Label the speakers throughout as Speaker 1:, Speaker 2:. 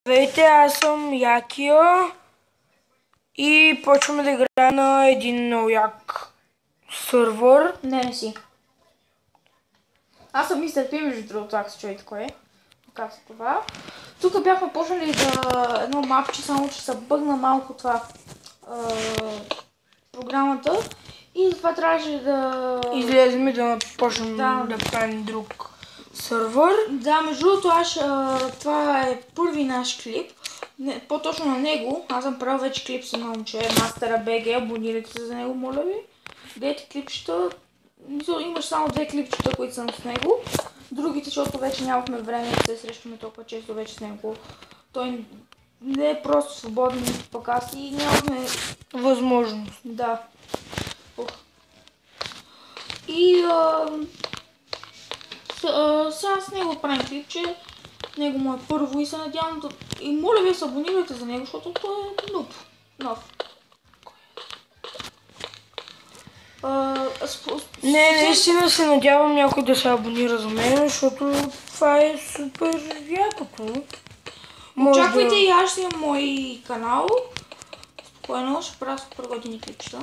Speaker 1: Здравейте, аз съм Якио и почваме да играем на един много як сървър.
Speaker 2: Не си. Аз съм мистер Пи, между другото, ако се чуете кой е. Как се това. Тук бяхме почнали да едно мапче, само че се бъгна малко това програмата. И затова трябваше да...
Speaker 1: Излезем и да почнем да правим друг сървър.
Speaker 2: Да, между другото, това е първи наш клип. По-точно на него. Аз съм правил вече клип с едно момче, Мастера БГ, абонирайте се за него, моля ви. Гледайте клипчета. Имаш само 2 клипчета, които съм с него. Другите, защото вече нямахме време да се срещаме толкова често вече с него. Той не е просто свободен, пък аз и нямахме
Speaker 1: възможност.
Speaker 2: Да. И сега с него правим клипче. Него му е първо и се надявам да... И моля ви се абонирайте за него, защото той е нов.
Speaker 1: Не, наистина се надявам някой да се абонира за мен, защото това е супер якото.
Speaker 2: Очаквайте и аз ще имам мой канал. Спокойно, ще правя супер готини клипчета.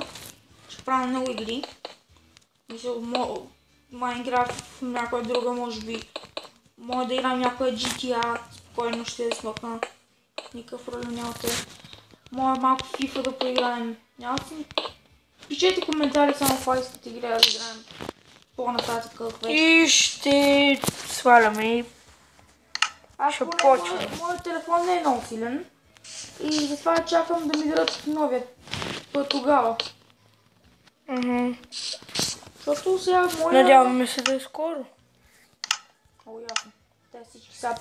Speaker 2: Ще правя много игри. Майнкрафт, някоя друга, може би. Може да играм някоя GTA. Спокойно ще смъкна. Никакъв проблем нямате. Може малко FIFA да поиграем. Пишете коментари само в искате игра да играем по-нататък.
Speaker 1: И ще сваляме и ще почваме.
Speaker 2: Моят телефон не е много силен. И затова чакам да ми дадат новия тогава. Защото сега моя...
Speaker 1: Надяваме се да е скоро.
Speaker 2: Много ясно. Те всички сега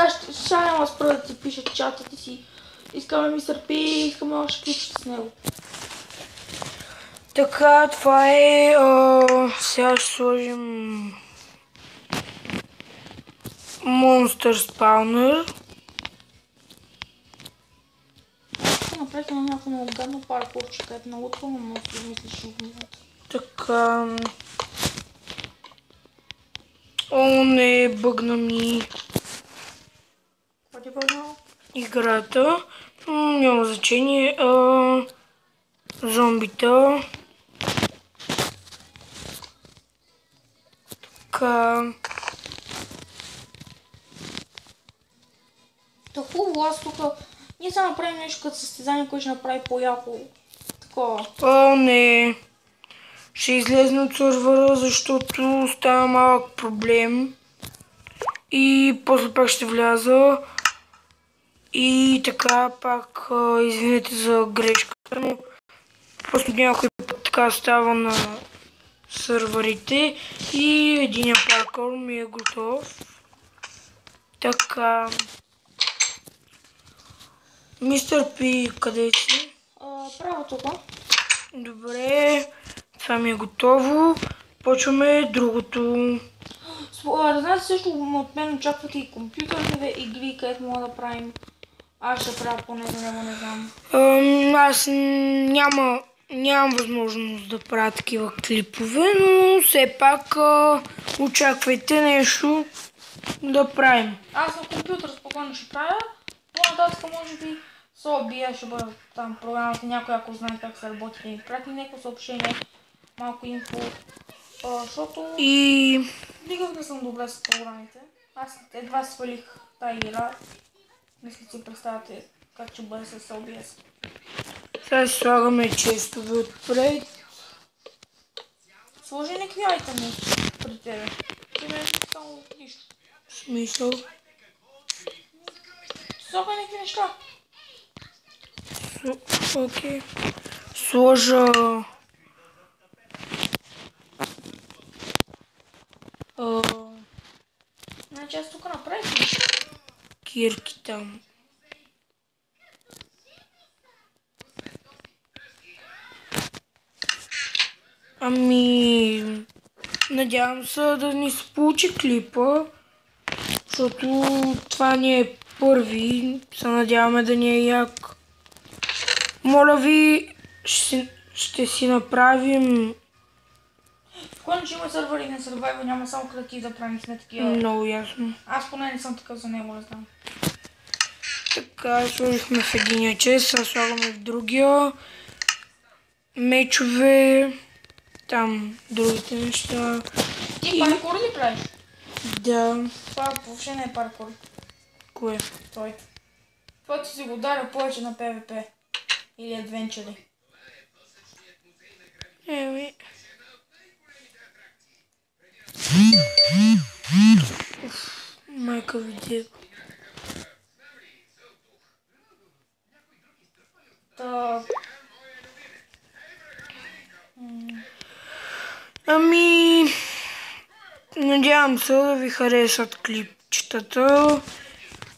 Speaker 2: ще няма спра да ти пишат чатите си. Искаме мистер Пи, искаме още клипчета с него.
Speaker 1: Така, това е... сега ще сложим... Monster Spawner.
Speaker 2: Ще направим на някакво много гадно паркурче, където много трудно много си мислиш от нивото.
Speaker 1: Така... О, не, бъгна ми
Speaker 2: Какво ти бъгнал?
Speaker 1: играта. Няма значение. Зомбита. Така...
Speaker 2: Та хубаво, аз тук... Ние сега направим нещо като състезание, което ще направи по-яко такова.
Speaker 1: О, не. Ще излезна от сървъра, защото става малък проблем. И после пак ще вляза. И така пак извинете за грешката, но просто някой път така става на сървърите. И единия паркур ми е готов. Така... Мистер Пи, къде си?
Speaker 2: Право тук.
Speaker 1: Добре, това ми е готово. Почваме другото.
Speaker 2: Знаете също, от мен очаквате и компютърните игри, където мога да правим. Аз ще правя поне за него, не знам.
Speaker 1: Аз нямам възможност да правя такива клипове, но все пак очаквайте нещо да правим.
Speaker 2: Аз на компютър спокойно ще правя. По-нататък може би с OBS ще бъде там програмата, някой ако знае как се работи, да ми прати някакво съобщение, малко инфо. Защото никак не съм добре с програмите. Аз едва свалих тази игра. Не си представяте как ще бъде с OBS.
Speaker 1: Сега си слагаме честове отпред.
Speaker 2: Сложи някакви айтеми пред тебе. Тебе само нищо.
Speaker 1: Смисъл?
Speaker 2: Слагай някакви неща.
Speaker 1: Окей. Сложа...
Speaker 2: Значи аз тук направих.
Speaker 1: Кирки там. Ами... Надявам се да ни се получи клипа, защото това ни е първи. Се надяваме да ни е як. Моля ви, ще си направим...
Speaker 2: Спокойно, че има сървър и на Survival, няма само креатив да правим сме такива.
Speaker 1: Много ясно.
Speaker 2: Аз поне не съм такъв за него, не знам.
Speaker 1: Така, сложихме в единия чест, сега слагаме в другия. Мечове, там другите неща.
Speaker 2: Ти паркур ли правиш?
Speaker 1: Да.
Speaker 2: Това въобще не е паркур.
Speaker 1: Кое?
Speaker 2: Той. Това ти си го ударя повече на PvP. Или адвенчери.
Speaker 1: Еми. Майка видео.
Speaker 2: Та...
Speaker 1: Ами... Надявам се да ви харесат клипчетата.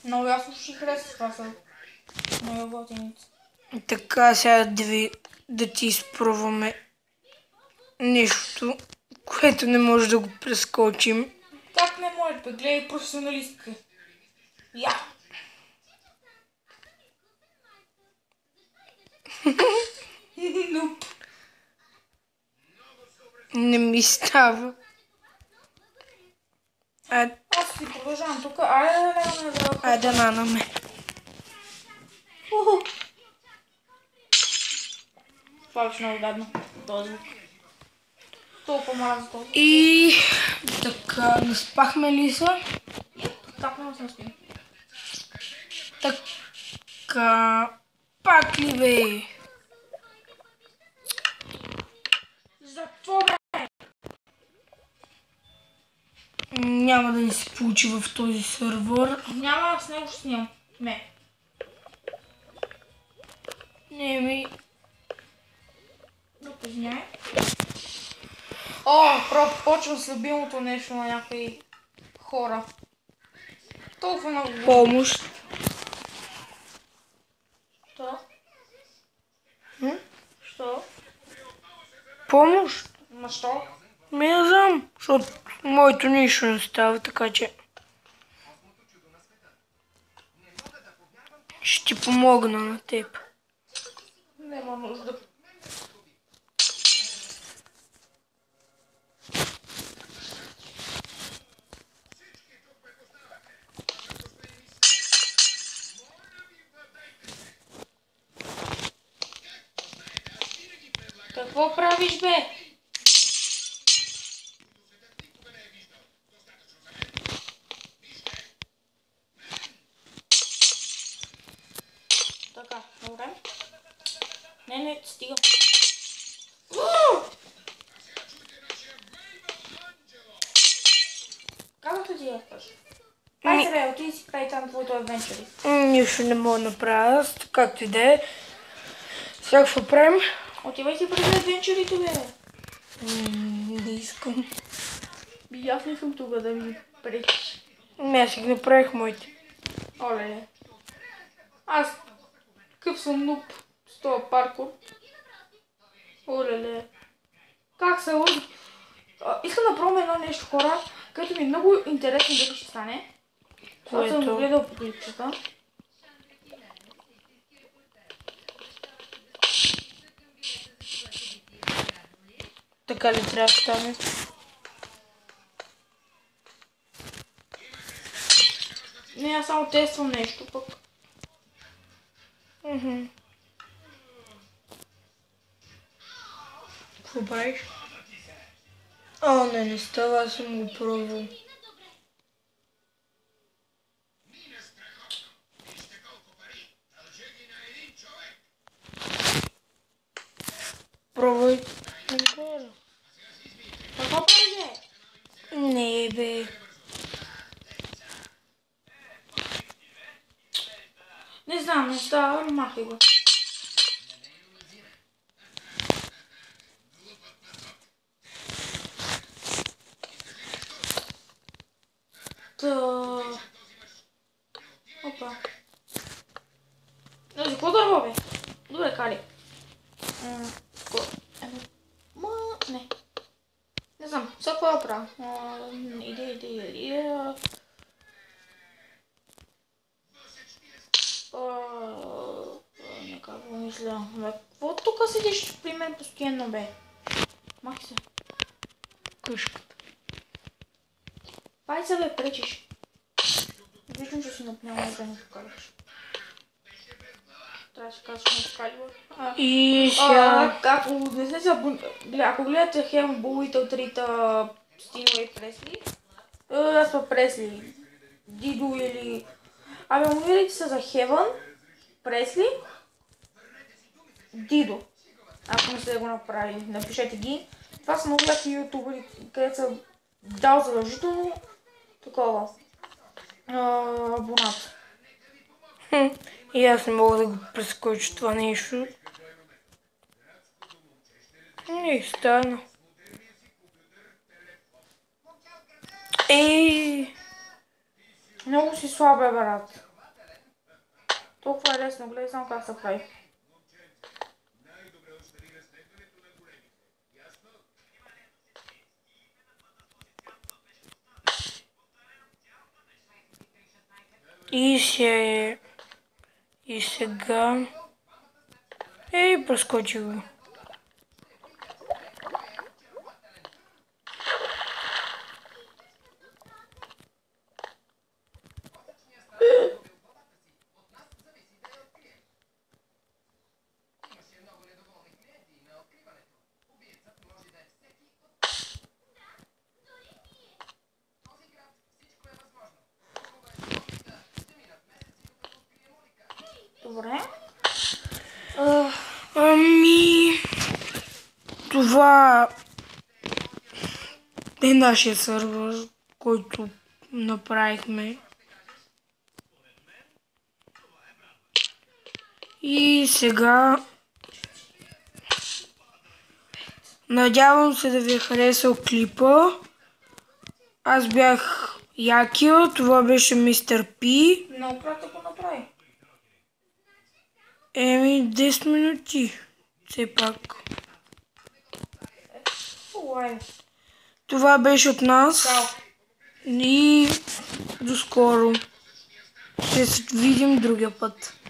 Speaker 2: Много ясно ще хареса, това са много готиници.
Speaker 1: Така, сега да ти изпробваме нещо, което не може да го прескочим.
Speaker 2: Как не може, бе? Гледай професионалистка. Я! Нуп.
Speaker 1: Не ми става.
Speaker 2: Аз си продължавам тук. Айде
Speaker 1: Да нанаме.
Speaker 2: Това беше много гадно. Този звук. Толкова мраза този.
Speaker 1: И така, наспахме ли се?
Speaker 2: Как не се наспим?
Speaker 1: Така, пак ли бе?
Speaker 2: За какво, бе?
Speaker 1: Няма да ни се получи в този сервер.
Speaker 2: Няма, с него ще снимам. Не.
Speaker 1: Не ми...
Speaker 2: Да познай. О, почвам с любимото нещо на някакви хора. Толкова много.
Speaker 1: Помощ.
Speaker 2: Що? Що?
Speaker 1: Помощ?
Speaker 2: Ма що?
Speaker 1: Не знам, защото моето нищо не става, така че... Ще ти помогна на теб.
Speaker 2: Нема нужда. Какво правиш, бе? Така, добре. Не, стига. Как да ти я кажа? Айде, бе, отиди си прави там твоето адвенчери.
Speaker 1: Нищо не мога да направя, както и да е. Сега какво правим?
Speaker 2: Отивай си прави адвенчерите, бе.
Speaker 1: Не искам.
Speaker 2: Аз не съм тук да ми пречиш.
Speaker 1: Аз си ги направих моите.
Speaker 2: Оле. Аз какъв съм нуп с този паркур. Оле. Как се лъжи? Искам да пробвам едно нещо, хора, което ми е много интересно дали ще стане. Това съм го гледал по клипчета.
Speaker 1: Така ли трябва да стане?
Speaker 2: Не, аз само тествам нещо пък.
Speaker 1: Какво правиш? Не става, аз съм го пробвал. Пробвай.
Speaker 2: Какво прави, бе?
Speaker 1: Не, бе.
Speaker 2: Не знам, не става, махай го. Опа. За какво дърво, бе? Добре, кали. Не. Не знам, сега какво да правя? Идея. Нека го мисля. Какво тук седиш при мен постоянно, бе? Махи се.
Speaker 1: Къшката.
Speaker 2: Пай се, бе, пречиш. Виждам, че си напнял да не покажеш. трябваше да кажеш на Скайлор.
Speaker 1: И сега...
Speaker 2: Ако не сте ако гледате Хем Булитъл 3 Стинуей Пресли, аз па Пресли, Дидо или... Номерите са за Хевън, Пресли, Дидо. Ако не сте го направили, напишете ги. Това са много яки ютубери, където са дал задължително такова абонат.
Speaker 1: И аз не мога да го прескоча това нещо. И стана.
Speaker 2: Много си слаб, бе, брат. Толкова е лесно, гледай само как се прави.
Speaker 1: И сега... прескочи го.
Speaker 2: Добре.
Speaker 1: Това е нашия сървър, който направихме. И сега надявам се да ви е харесал клипа. Аз бях Якио, това беше Мистер Пи.
Speaker 2: Много кратко го направи.
Speaker 1: 10 минути. Все пак. Това беше от нас.
Speaker 2: Чао.
Speaker 1: И до скоро. Ще се видим другия път.